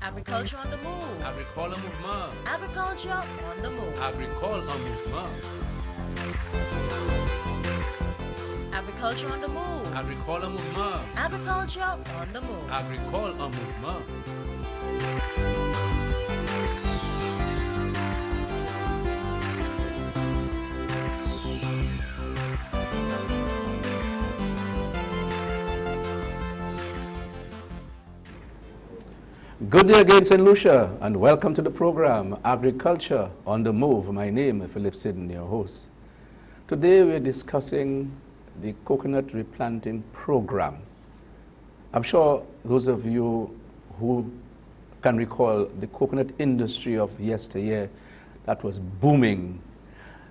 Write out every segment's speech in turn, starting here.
Agriculture on the move. Agricole mouvement. Agriculture on the move. Agricole en mouvement. Agriculture on the move. Agricole en mouvement. Agriculture on the move. Agricole en mouvement. Good day again, St. Lucia, and welcome to the program Agriculture on the Move. My name is Phillip Sydney, your host. Today we're discussing the Coconut Replanting Programme. I'm sure those of you who can recall the coconut industry of yesteryear that was booming,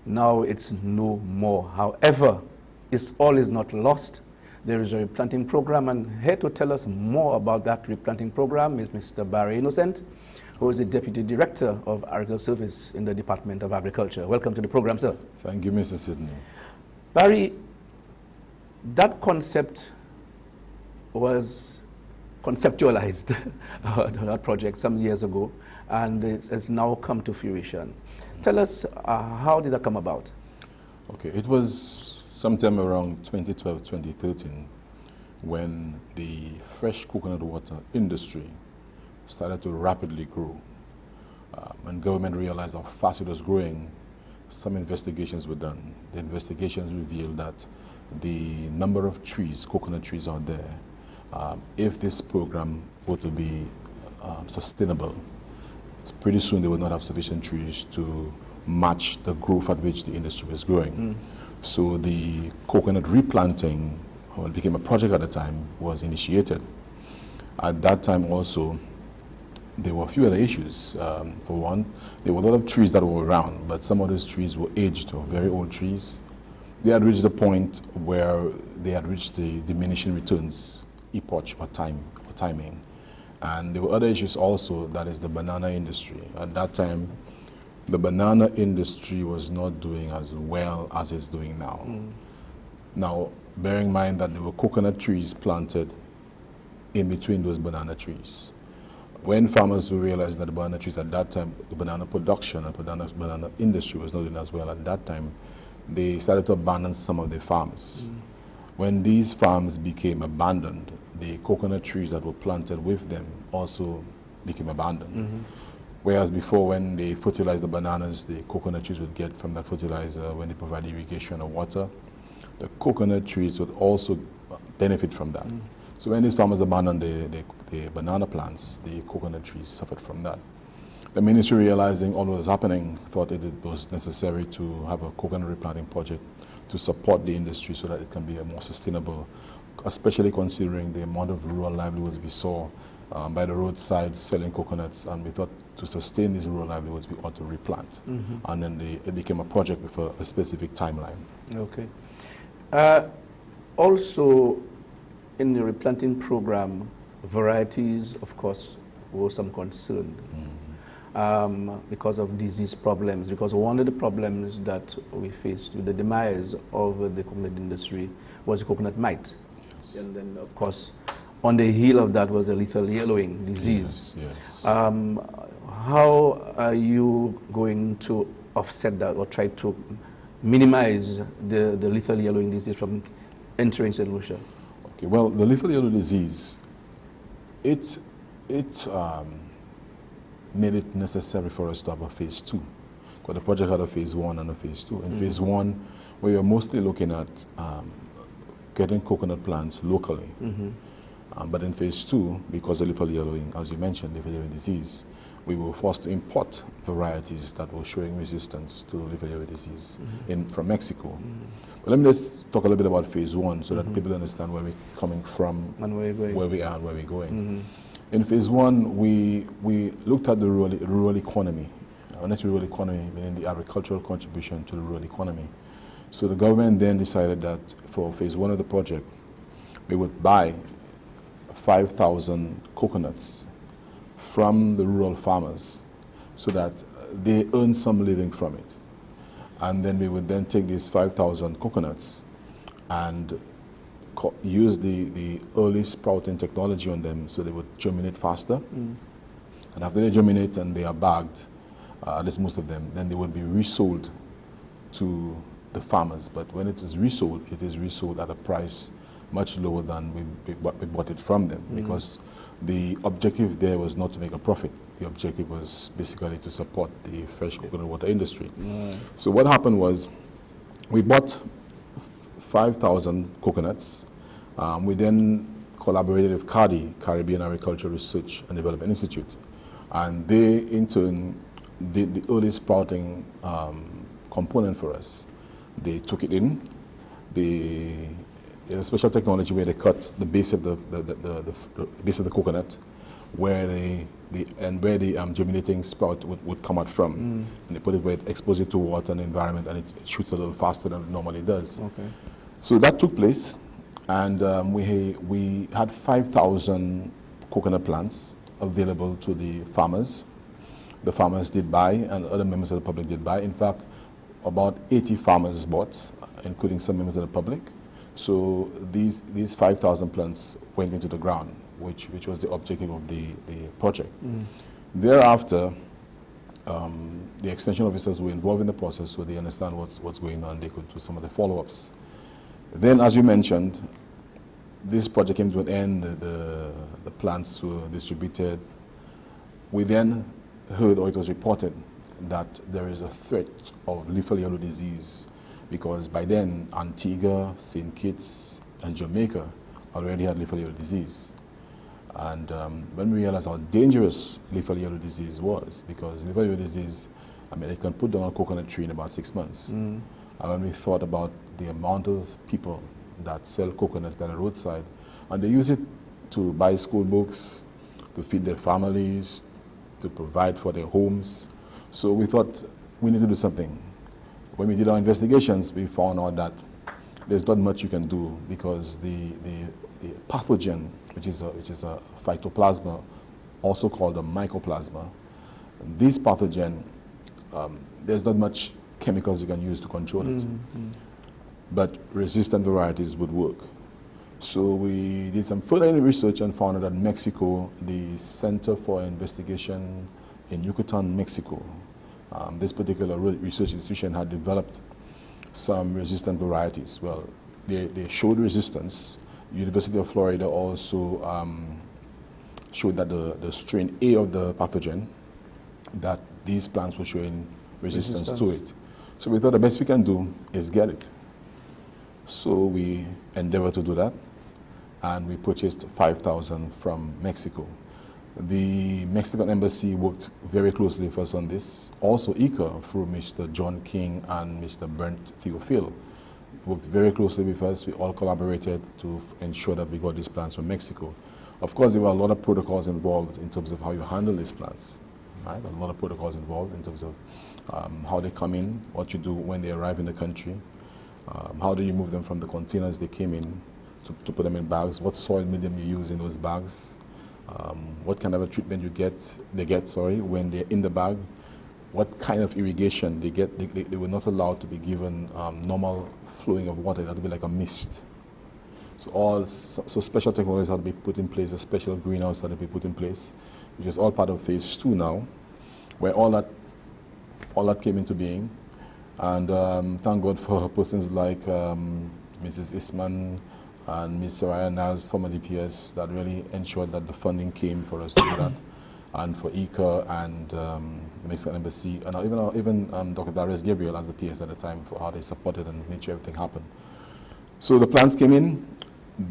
now it's no more. However, all is not lost. There is a replanting program, and here to tell us more about that replanting program is Mr. Barry Innocent, who is the Deputy Director of Agricultural Service in the Department of Agriculture. Welcome to the program, sir. Thank you, Mr. Sydney. Barry, that concept was conceptualized, that project, some years ago, and it's now come to fruition. Tell us, how did that come about? Okay, it was sometime around 2012, 2013, when the fresh coconut water industry started to rapidly grow. When government realized how fast it was growing, some investigations were done. The investigations revealed that the number of trees, coconut trees out there, if this program were to be sustainable, pretty soon they would not have sufficient trees to match the growth at which the industry was growing. So the coconut replanting, it became a project at the time, was initiated. At that time also, there were a few other issues. For one, there were a lot of trees that were around, but some of those trees were aged or very old trees. They had reached the point where they had reached the diminishing returns epoch or timing. And there were other issues also, that is the banana industry. At that time, the banana industry was not doing as well as it's doing now. Now, bearing in mind that there were coconut trees planted in between those banana trees. When farmers realized that the banana trees at that time, the banana production and banana industry was not doing as well at that time, they started to abandon some of their farms. When these farms became abandoned, the coconut trees that were planted with them also became abandoned. Whereas before, when they fertilized the bananas, the coconut trees would get from that fertilizer when they provide irrigation or water. The coconut trees would also benefit from that. So when these farmers abandoned the banana plants, the coconut trees suffered from that. The ministry, realizing all what was happening, thought it was necessary to have a coconut replanting project to support the industry so that it can be a more sustainable, especially considering the amount of rural livelihoods we saw by the roadside selling coconuts, and we thought to sustain these rural livelihoods we ought to replant. And then it became a project with a specific timeline. Okay. Also, in the replanting program, varieties, of course, were some concern because of disease problems, because one of the problems that we faced with the demise of the coconut industry was the coconut mite. Yes. And then, of course, on the heel of that was the lethal yellowing disease. Yes. How are you going to offset that or try to minimize the lethal yellowing disease from entering St. Lucia? Okay, well, the lethal yellow disease, it made it necessary for us to have a phase 2. Because the project had a phase 1 and a phase 2. In phase 1, we were mostly looking at getting coconut plants locally. But in phase 2, because of lethal yellowing, as you mentioned, lethal yellowing disease, we were forced to import varieties that were showing resistance to lethal yellowing disease from Mexico. But let me just talk a little bit about phase 1 so that people understand where we're coming from, And where you're going. where we are and where we're going. In phase 1, we looked at the rural economy, and that's rural economy, meaning the agricultural contribution to the rural economy. So the government then decided that for phase 1 of the project, we would buy 5,000 coconuts from the rural farmers so that they earn some living from it. And then we would then take these 5,000 coconuts and use the early sprouting technology on them so they would germinate faster. And after they germinate and they are bagged, at least most of them, then they would be resold to the farmers. But when it is resold at a price much lower than we bought it from them, because the objective there was not to make a profit. The objective was basically to support the fresh coconut water industry. So what happened was, we bought 5,000 coconuts. We then collaborated with CARDI, Caribbean Agricultural Research and Development Institute, and they in turn did the early sprouting component for us. They took it in. There's a special technology where they cut the base of the base of the coconut, where the germinating sprout would come out from, and they put it where it exposes it to water and environment, and it shoots a little faster than it normally does. Okay. So that took place, and we had 5,000 coconut plants available to the farmers. The farmers did buy, and other members of the public did buy. In fact, about 80 farmers bought, including some members of the public. So these 5,000 plants went into the ground, which was the objective of the project. Thereafter, the extension officers were involved in the process, so they understand what's going on. They could do some of the follow-ups. Then, as you mentioned, this project came to an end. The plants were distributed. We then heard, or it was reported, that there is a threat of lethal yellow disease, because by then Antigua, St. Kitts, and Jamaica already had lethal yellow disease. And when we realized how dangerous lethal yellow disease was, because lethal yellow disease, I mean, it can put down a coconut tree in about 6 months. And when we thought about the amount of people that sell coconuts by the roadside, and they use it to buy school books, to feed their families, to provide for their homes. So we thought we need to do something. When we did our investigations, we found out that there's not much you can do, because the pathogen, which is a phytoplasma, also called a mycoplasma, this pathogen, there's not much chemicals you can use to control it. But resistant varieties would work. So we did some further research and found out that Mexico, the Center for Investigation in Yucatan, Mexico, this particular research institution had developed some resistant varieties. Well, they showed resistance. University of Florida also showed that the strain A of the pathogen, that these plants were showing resistance to it. So we thought the best we can do is get it. So we endeavored to do that, and we purchased 5,000 from Mexico. The Mexican embassy worked very closely with us on this. Also, ICA, through Mr. John King and Mr. Brent Theophil, worked very closely with us. We all collaborated to ensure that we got these plants from Mexico. Of course, there were a lot of protocols involved in terms of how you handle these plants. Right? A lot of protocols involved in terms of how they come in, what you do when they arrive in the country, how do you move them from the containers they came in to put them in bags, what soil medium you use in those bags, what kind of a treatment they get when they're in the bag, what kind of irrigation they get. They were not allowed to be given normal flowing of water. It had to be like a mist. So special technologies had to be put in place, a special greenhouse had to be put in place, which is all part of phase 2 now, where all that came into being. And thank God for persons like Mrs. Isman and Ms. Soraya Niles, former DPS, that really ensured that the funding came for us to do that, and for ICA and the Mexican Embassy, and even Dr. Darius Gabriel as the PS at the time, for how they supported and made sure everything happened. So the plants came in,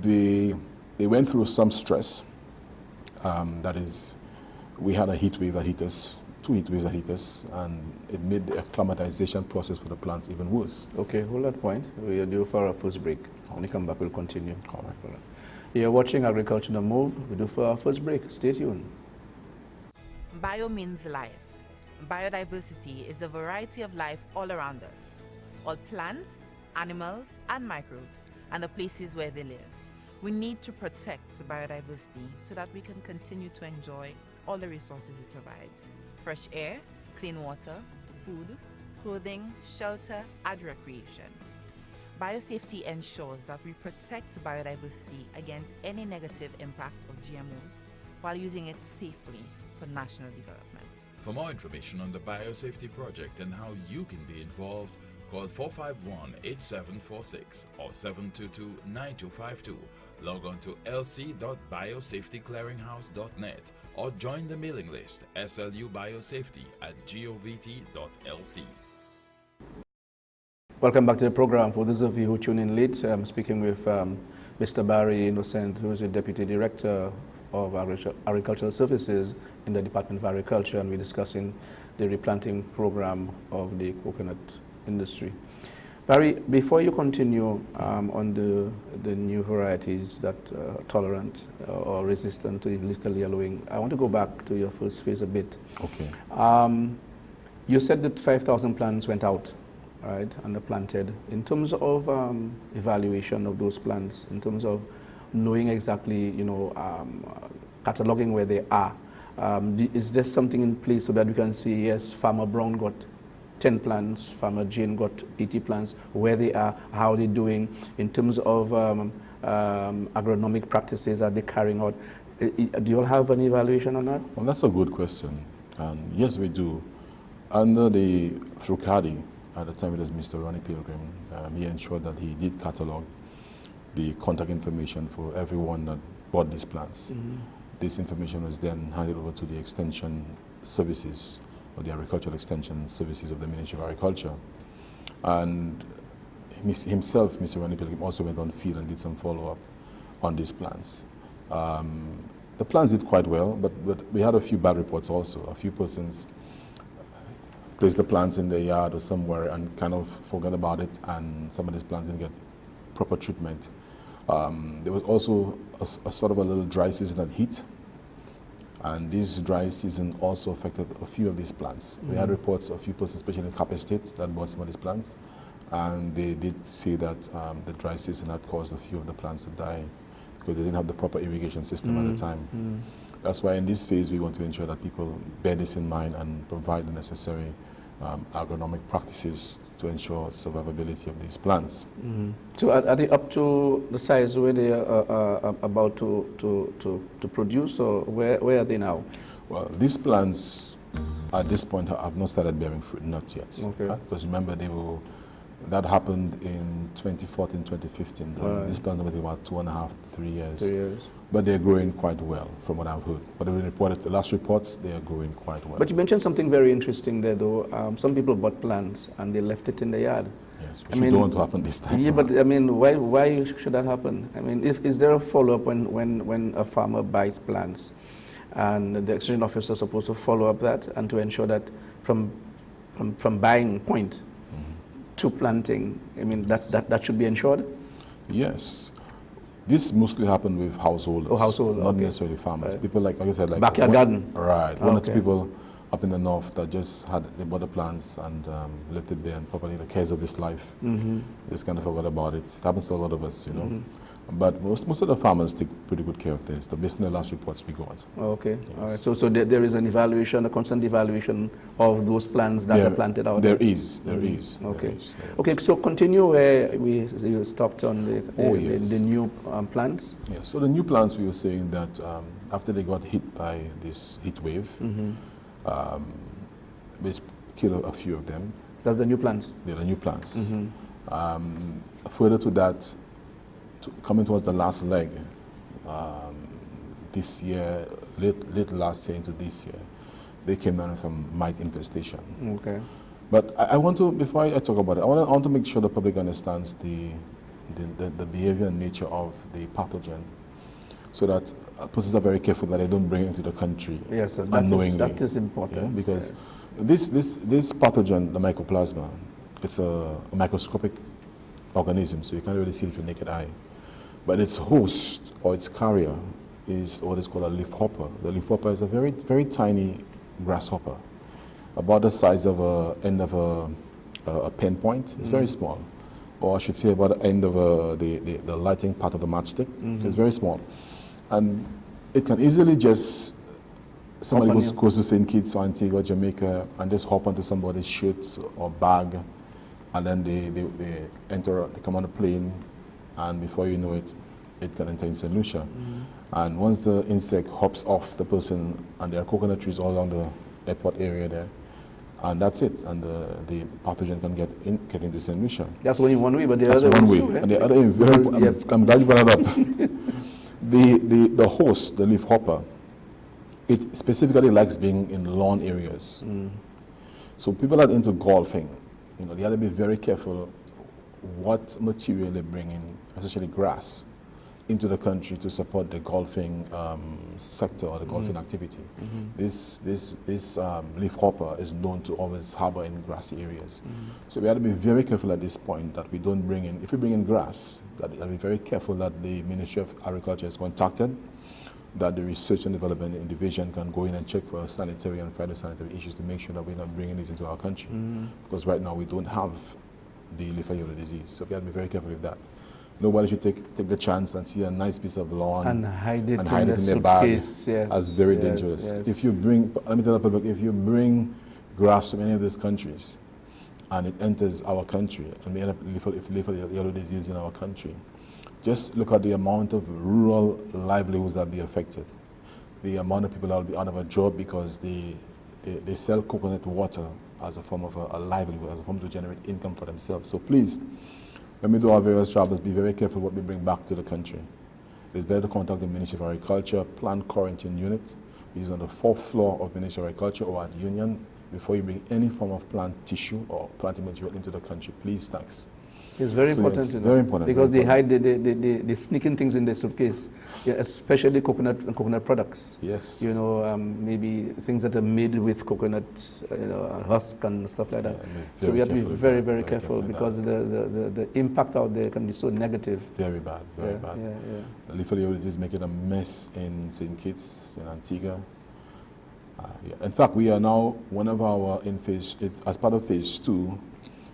they went through some stress. That is, we had a heat wave that hit us, 2 heat waves that hit us, and it made the acclimatization process for the plants even worse. Okay, hold that point. We are due for our first break. When we come back, we'll continue. All right. You're watching Agriculture on the Move. We're due for our first break. Stay tuned. Bio means life. Biodiversity is the variety of life all around us. All plants, animals, and microbes, and the places where they live. We need to protect biodiversity so that we can continue to enjoy all the resources it provides. Fresh air, clean water, food, clothing, shelter, and recreation. Biosafety ensures that we protect biodiversity against any negative impacts of GMOs while using it safely for national development. For more information on the Biosafety Project and how you can be involved, call 451-8746 or 722-9252. Log on to lc.biosafetyclearinghouse.net or join the mailing list slubiosafety@govt.lc. Welcome back to the program. For those of you who tune in late, I'm speaking with Mr. Barry Innocent, who is the Deputy Director of Agricultural Services in the Department of Agriculture, and we're discussing the replanting program of the coconut industry. Barry, before you continue on the new varieties that are tolerant or resistant to lethal yellowing, I want to go back to your first phase a bit. Okay. You said that 5,000 plants went out, right, and are planted. In terms of evaluation of those plants, in terms of knowing exactly, cataloging where they are, is there something in place so that we can see, yes, Farmer Brown got 10 plants, Farmer Jane got 80 plants, where they are, how they're doing, in terms of agronomic practices are they carrying out? Do you all have an evaluation on that? Well, that's a good question. And yes, we do. Under the Frucadi, at the time it was Mr. Ronnie Pilgrim, he ensured that he did catalog the contact information for everyone that bought these plants. Mm-hmm. This information was then handed over to the extension services, or the agricultural extension services of the Ministry of Agriculture. And himself, Mr. Ronnie Pilgrim, also went on field and did some follow-up on these plants. The plants did quite well, but we had a few bad reports also. A few persons placed the plants in their yard or somewhere and kind of forgot about it, and some of these plants didn't get proper treatment. There was also a sort of a little dry season and heat, and this dry season also affected a few of these plants. We had reports of a few persons, especially in Cape State, that bought some of these plants, and they did say that the dry season had caused a few of the plants to die because they didn't have the proper irrigation system at the time. That's why in this phase we want to ensure that people bear this in mind and provide the necessary agronomic practices to ensure survivability of these plants. So are they up to the size where they are about to produce, or where are they now? Well, these plants at this point have not started bearing fruit, not yet. Okay. Because remember, that happened in 2014, 2015. Right. These plants were about 2.5 to 3 years. 3 years. But they're growing quite well, from what I've heard. But the last reports, they are growing quite well. But you mentioned something very interesting there, though. Some people bought plants and they left it in the yard. Yes, which we don't want to happen this time. Yeah, but I mean, why should that happen? I mean, is there a follow-up when a farmer buys plants, and the extension officer is supposed to follow up that and to ensure that from buying point to planting, I mean, that should be ensured? Yes. This mostly happened with householders. Oh, household, not okay. necessarily farmers. Right. People like I said, like backyard garden. Right. One or two Okay. people up in the north that they bought the plants and left it there, and probably the cares of this life just kind of forgot about it. It happens to a lot of us, you know. But most of the farmers take pretty good care of this. Based on the last reports we got. Okay. Yes. All right. So there is an evaluation, a constant evaluation of those plants that are planted out. There is. Okay. Okay. So continue where you stopped on the new plants. Yeah. So the new plants, we were saying that after they got hit by this heat wave, which killed a few of them. That's the new plants. They're the new plants. Further to that, coming towards the last leg, this year, late last year into this year, they came down with some mite infestation. Okay. But I want to, before I talk about it, I want to make sure the public understands the behavior and nature of the pathogen, so that persons are very careful that they don't bring it into the country unknowingly. That is important. Yeah, because this pathogen, the mycoplasma, it's a microscopic organism, so you can't really see it with your naked eye. But its host or its carrier is what is called a leaf hopper. The leaf hopper is a very, very tiny grasshopper, about the size of end of a pen point. It's very small, or I should say about the end of the lighting part of the matchstick. It's very small, and it can easily just somebody goes to St. Kitts or Antigua, Jamaica, and just hop onto somebody's shirt or bag, and then they come on a plane, and before you know it, it can enter in St. Lucia. And once the insect hops off the person, and there are coconut trees all along the airport area there, and that's it, and the pathogen can get into St. Lucia. That's only one way, but the That's other one ways way. too, And the other way, I'm glad you brought it up. The host, the leaf hopper, it specifically likes being in lawn areas. So people that are into golfing, they have to be very careful what material they bring in, especially grass, into the country to support the golfing sector or the golfing activity. This leaf hopper is known to always harbor in grassy areas. So we have to be very careful at this point that we don't bring in, if we bring in grass, that we have to be very careful that the Ministry of Agriculture is contacted, that the Research and Development Division can go in and check for sanitary and phytosanitary issues to make sure that we're not bringing this into our country. Because right now we don't have the leaf yellow disease. So we have to be very careful with that. Nobody should take the chance and see a nice piece of lawn and hide it in their bag. Yes, That's very dangerous. yes. If you bring, let me tell the public, if you bring grass from any of these countries and it enters our country and we end up with leaf yellow disease in our country, just look at the amount of rural livelihoods that will be affected. The amount of people that will be out of a job because they sell coconut water as a form of a livelihood, as a form to generate income for themselves. So please, when we do our various travels, be very careful what we bring back to the country. It's better to contact the Ministry of Agriculture Plant Quarantine Unit, which is on the 4th floor of the Ministry of Agriculture or at Union, before you bring any form of plant tissue or planting material into the country. Please, thanks. It's very So important, yes, you know, very important, because very they sneak in things in their suitcase, especially coconut products. Yes. Maybe things that are made with coconut, husk and stuff like that. Yeah, So we have to be very, very careful careful with because the impact out there can be so negative. Very bad, very bad. Leaf yellow disease is making a mess in St. Kitts, in Antigua. In fact, we are now, as part of phase 2,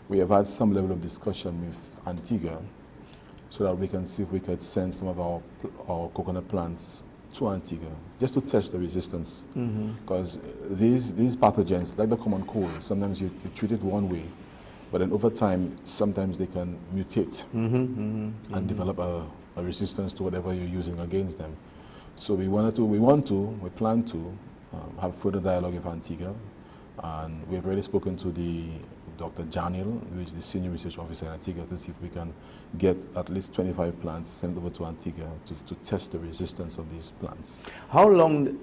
we have had some level of discussion with Antigua so that we can see if we could send some of our coconut plants to Antigua just to test the resistance. Because these pathogens, like the common cold, sometimes you treat it one way, but then over time, sometimes they can mutate and develop a resistance to whatever you're using against them. So we plan to have further dialogue with Antigua, and we've already spoken to Dr. Janiel, who is the Senior Research Officer in Antigua, to see if we can get at least 25 plants sent over to Antigua to test the resistance of these plants. How long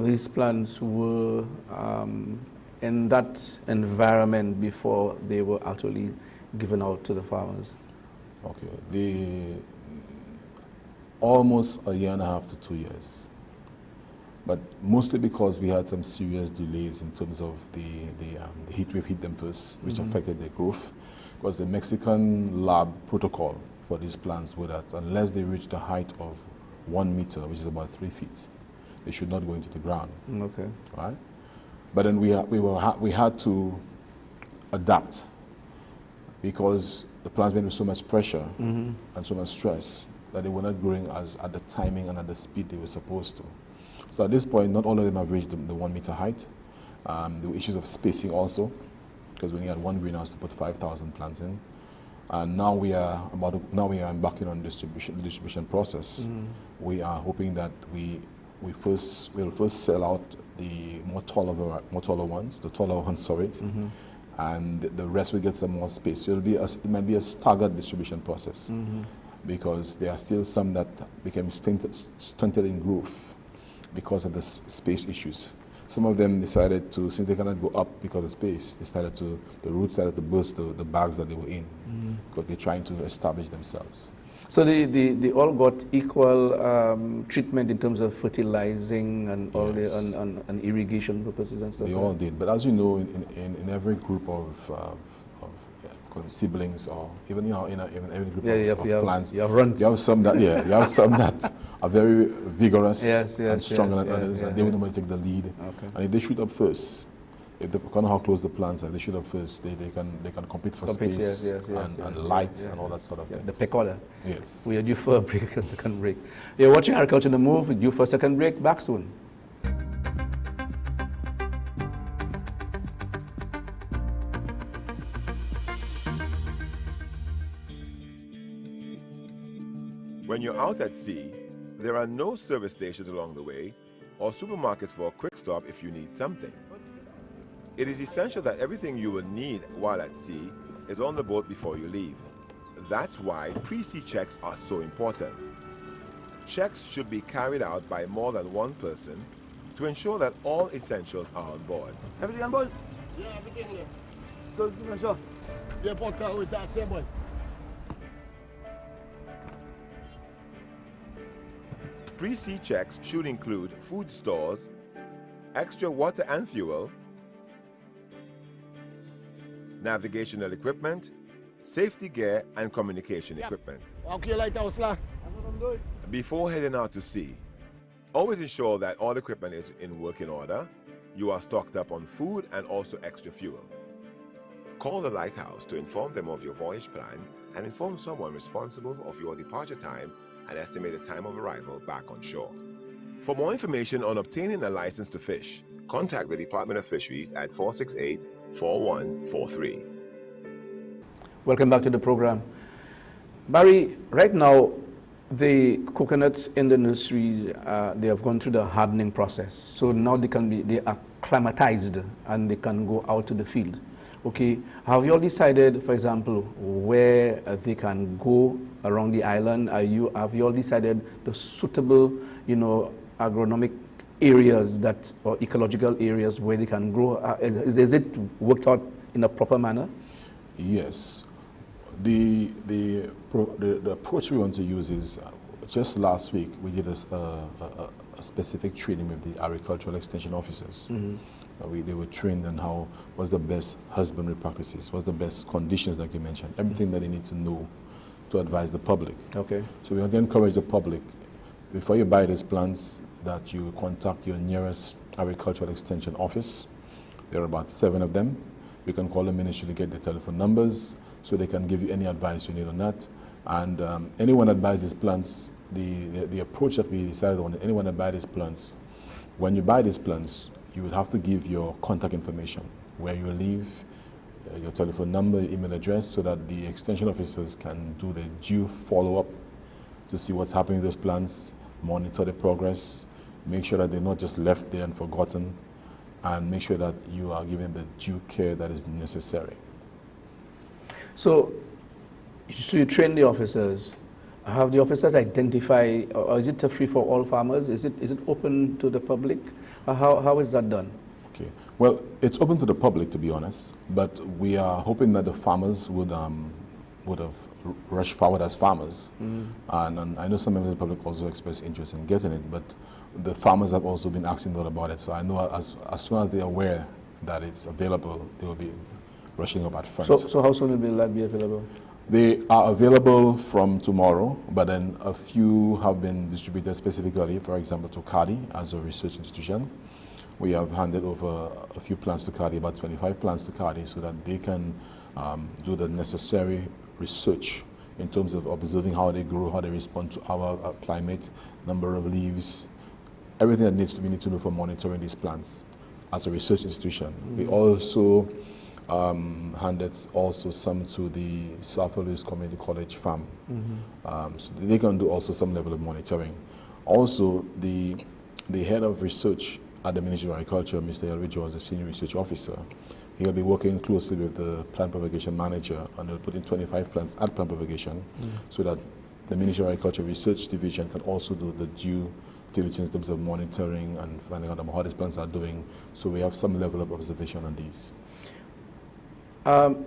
these plants were in that environment before they were actually given out to the farmers? Okay, almost a year and a half to 2 years. But mostly because we had some serious delays in terms of the heat wave hit them first, which affected their growth. Because the Mexican lab protocol for these plants were that unless they reach the height of 1 meter, which is about 3 feet, they should not go into the ground. Okay. Right? But then we had to adapt because the plants were under so much pressure and so much stress that they were not growing at the timing and at the speed they were supposed to. So at this point, not all of them have reached the 1 meter height. There were issues of spacing also, because we only had one greenhouse to put 5,000 plants in. And now we are embarking on the distribution process. We are hoping that we'll first sell out the more taller ones, and the rest will get some more space. So it might be a staggered distribution process, because there are still some that became stunted in growth because of the space issues. Some of them decided to, since they cannot go up because of space, the roots started to burst the bags that they were in, because they're trying to establish themselves. So they all got equal treatment in terms of fertilizing and all Yes. and irrigation purposes and stuff. They all did, but as you know, in every group of siblings, or even in every group of plants, you have runs. you have some that are very vigorous and stronger than others, and they will normally take the lead. Okay. And if they shoot up first, if they kind of how close the plants are, if they shoot up first, they can compete for space and light and all that sort of thing. The pick order. Yes. We are due for a break, a second break. You're watching Agriculture on the Move, due for a second break, back soon. When you're out at sea, there are no service stations along the way or supermarkets for a quick stop if you need something. It is essential that everything you will need while at sea is on the boat before you leave. That's why pre-sea checks are so important. Checks should be carried out by more than one person to ensure that all essentials are on board. Everything on board? Yeah, everything there. Still sitting sure. Yeah, put car with that table. Pre-sea checks should include food stores, extra water and fuel, navigational equipment, safety gear and communication equipment. Okay, lighthouse, lah. That's what I'm doing. Before heading out to sea, always ensure that all equipment is in working order, you are stocked up on food and also extra fuel. Call the lighthouse to inform them of your voyage plan and inform someone responsible of your departure time and estimated time of arrival back on shore. For more information on obtaining a license to fish, contact the Department of Fisheries at 468-4143. Welcome back to the program. Barry, right now, the coconuts in the nursery, they have gone through the hardening process. So now they are acclimatized and they can go out to the field. Okay, have you all decided, for example, where they can go around the island? Have you all decided the suitable, agronomic areas or ecological areas where they can grow? Is it worked out in a proper manner? Yes. The approach we want to use is, just last week we did a specific training with the agricultural extension officers. Mm-hmm. They were trained on what's the best husbandry practices, what's the best conditions that you mentioned, everything that they need to know to advise the public. Okay. So we want to encourage the public, before you buy these plants, that you contact your nearest agricultural extension office. There are about 7 of them. You can call the ministry to get their telephone numbers so they can give you any advice you need on that. And anyone that buys these plants, the approach that we decided on, anyone that buys these plants, when you buy these plants, you would have to give your contact information, where you live, your telephone number, email address, so that the extension officers can do the due follow-up to see what's happening with those plants, monitor the progress, make sure that they're not just left there and forgotten, and make sure that you are giving the due care that is necessary. So you train the officers. Have the officers identify, or is it free for all farmers? Is it open to the public? How is that done? Okay. Well, it's open to the public, to be honest, but we are hoping that the farmers would have rushed forward as farmers. Mm. And I know some members of the public also expressed interest in getting it, but the farmers have also been asking a lot about it. So I know as soon as they're aware that it's available, they will be rushing up at front. So how soon will that be available? They are available from tomorrow, but then a few have been distributed specifically, for example, to CADI as a research institution. We have handed over a few plants to CADI, about 25 plants to CADI, so that they can do the necessary research in terms of observing how they grow, how they respond to our climate, number of leaves, everything that we need to know for monitoring these plants as a research institution. Mm-hmm. We also handed also some to the South Louis Community College farm. Mm-hmm. So they can do also some level of monitoring. Also, the head of research at the Ministry of Agriculture, Mr. Elridge, was a senior research officer. He'll be working closely with the plant propagation manager, and they'll put in 25 plants at plant propagation, so that the Ministry of Agriculture Research Division can also do the due diligence in terms of monitoring and finding out how these plants are doing, so we have some level of observation on these.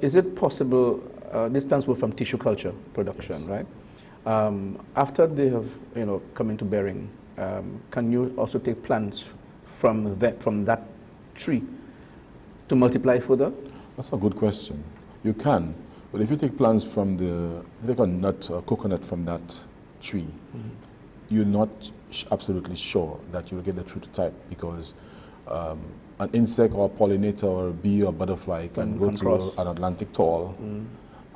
Is it possible, these plants were from tissue culture production, yes, right? After they have come into bearing, can you also take plants from that tree to multiply further? That's a good question. You can, but if you take plants from take a nut or coconut from that tree, mm-hmm, you're not absolutely sure that you'll get the true type, because an insect or a pollinator or a bee or butterfly can go to an Atlantic tall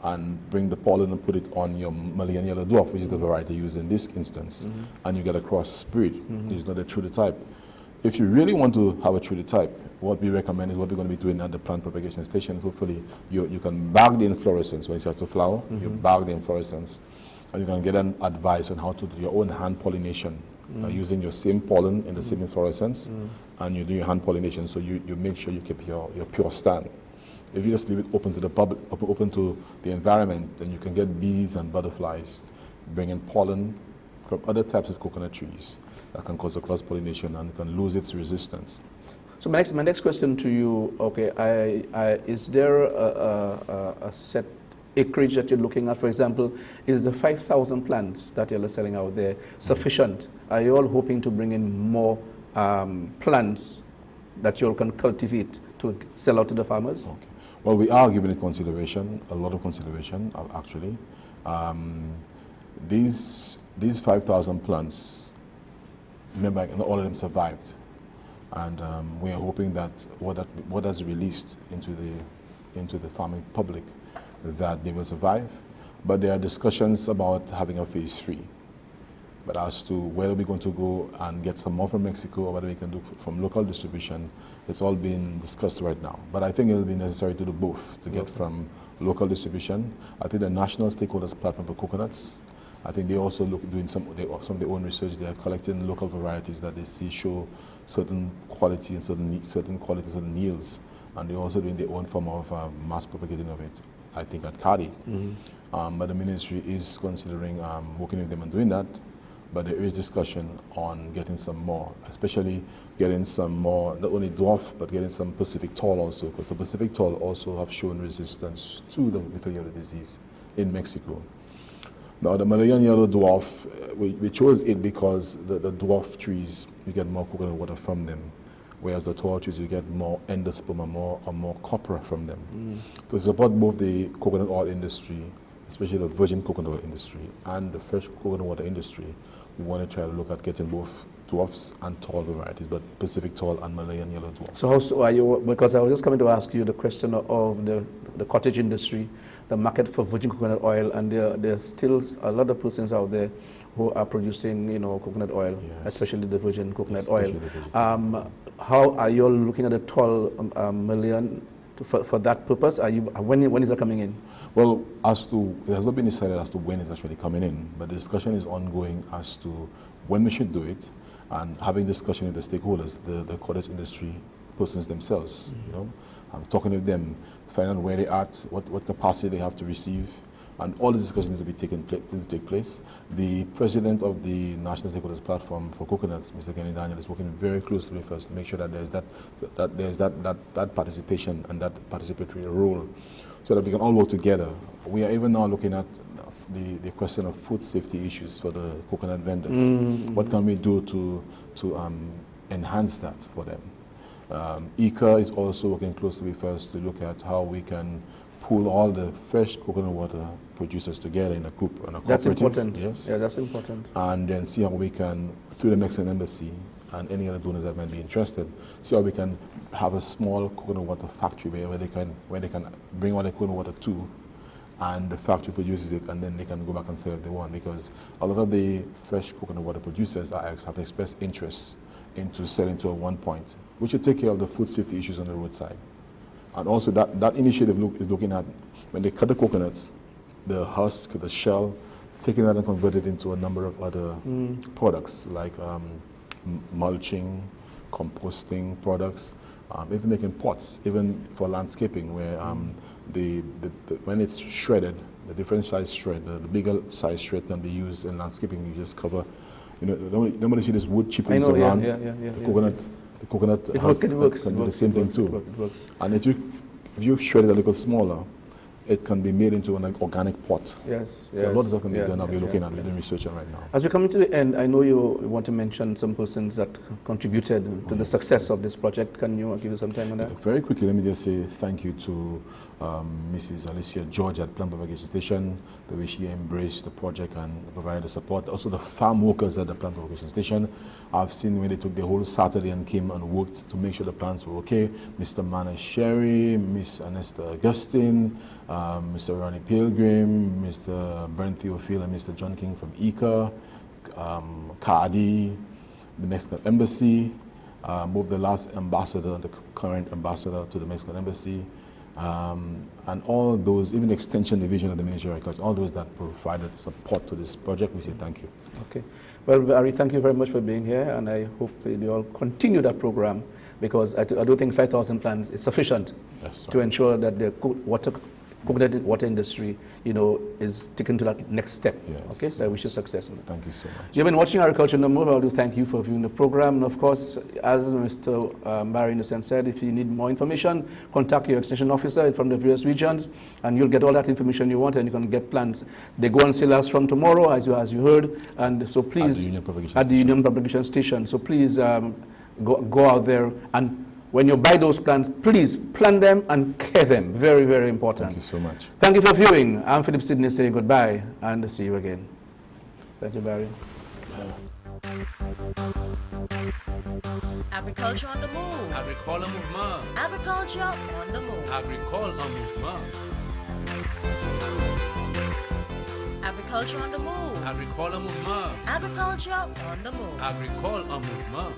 and bring the pollen and put it on your Malayan yellow dwarf, which is the variety used in this instance, and you get a cross breed. It's not a true type. If you really want to have a true type, what we recommend is what we're going to be doing at the plant propagation station. Hopefully you can bag the inflorescence when it starts to flower. You bag the inflorescence, and you can get an advice on how to do your own hand pollination using your same pollen in the same inflorescence, and you do your hand pollination, so you make sure you keep your pure stand. If you just leave it open to the public, open to the environment, then you can get bees and butterflies bringing pollen from other types of coconut trees that can cause a cross-pollination, and it can lose its resistance. So my next question to you, okay, is there a set acreage that you're looking at? For example, is the 5,000 plants that you're selling out there sufficient? Are you all hoping to bring in more plants that you all can cultivate to sell out to the farmers? Okay. Well, we are giving it consideration, a lot of consideration, actually. These 5,000 plants, remember, not all of them survived. And we are hoping that what is released into the farming public, that they will survive. But there are discussions about having a phase 3. But as to whether we're going to go and get some more from Mexico or whether we can do from local distribution, it's all being discussed right now. But I think it will be necessary to do both, to get from local distribution. I think the National Stakeholders Platform for Coconuts, I think they also doing some of their own research. They are collecting local varieties that they see show certain quality and certain qualities and yields. And they're also doing their own form of mass propagating of it, I think, at Cardi. But the ministry is considering working with them and doing that. But there is discussion on getting some more, especially getting some more, not only dwarf, but getting some Pacific tall also, because the Pacific tall also have shown resistance to the leafy yellow disease in Mexico. Now, the Malayan yellow dwarf, we chose it because the dwarf trees, you get more coconut water from them, whereas the tall trees, you get more endosperm or more copra from them. To support both the coconut oil industry, especially the virgin coconut oil industry, and the fresh coconut water industry, we want to try to look at getting both dwarfs and tall varieties, but Pacific tall and Malayan yellow dwarf. So how are you, because I was just coming to ask you the question of the cottage industry, the market for virgin coconut oil, and there's still a lot of persons out there who are producing, coconut oil, especially the virgin coconut oil. How are you all looking at the tall million for that purpose? When is that coming in? Well, it has not been decided as to when it's actually coming in, but the discussion is ongoing as to when we should do it, and having discussion with the stakeholders, the cottage industry persons themselves. I'm talking with them, finding out where they're at, what capacity they have to receive, and all this discussion need to take place. The president of the National Stakeholders Platform for Coconuts, Mr. Kenny Daniel, is working very closely with us to make sure that there's that participation and that participatory role, so that we can all work together. We are even now looking at the question of food safety issues for the coconut vendors. What can we do to enhance that for them? ICA is also working closely with us to look at how we can pool all the fresh coconut water producers together in a cooperative. That's important. Yes. Yeah, that's important. And then see how we can, through the Mexican embassy and any other donors that might be interested, see how we can have a small coconut water factory where they can bring all the coconut water to, and the factory produces it, and then they can go back and sell if they want, because a lot of the fresh coconut water producers have expressed interest into selling to at one point, which will take care of the food safety issues on the roadside. And also that initiative is looking at when they cut the coconuts, the husk, the shell, taking that and convert it into a number of other products like mulching, composting products, even making pots, even for landscaping, where when it's shredded, the different size shred, the bigger size shred can be used in landscaping. You just cover, normally see this wood chippings around the coconut husk can do the same thing too. It works. And if you shred it a little smaller, it can be made into an organic pot. Yes. So a lot of stuff can be done. We're looking at, we're doing research on right now. As we're coming to the end, I know you want to mention some persons that contributed to the success of this project. Can you give us some time on that? Very quickly, let me just say thank you to Mrs. Lucia George at Plant Propagation Station, the way she embraced the project and provided the support. Also the farm workers at the Plant Propagation Station. I've seen when they took the whole Saturday and came and worked to make sure the plants were okay. Mr. Mana Sherry, Miss Anesta Augustine, Mr. Ronnie Pilgrim, Mr. Brent Theophile, and Mr. John King from ICA, Cardi, the Mexican Embassy, both the last ambassador and the current ambassador to the Mexican Embassy, And all those, even Extension Division of the Ministry of Agriculture, all those that provided support to this project, we say thank you. Okay. Well, Barry, thank you very much for being here, and I hope you all continue that program, because I do think 5,000 plants is sufficient to ensure that the coconut water industry, is taken to that next step. Yes, okay, so I wish you success on it. Thank you so much. You've been watching Agriculture on the Move. I do thank you for viewing the program. And of course, as Mr. Barry Innocent said, if you need more information, contact your extension officer from the various regions, and you'll get all that information you want, and you can get plans. They go on sale as from tomorrow, as you heard, and so please, at the Union Propagation Station. So please go out there, and when you buy those plants, please plant them and care them. Very, very important. Thank you so much. Thank you for viewing. I'm Phillip Sydney saying goodbye, and see you again. Thank you, Barry. Agriculture on the move. Agricole mouvement. Agriculture on the move. Agricole en mouvement. Agriculture on the move. Agricole mouvement. Agriculture on the move. Agricole en mouvement.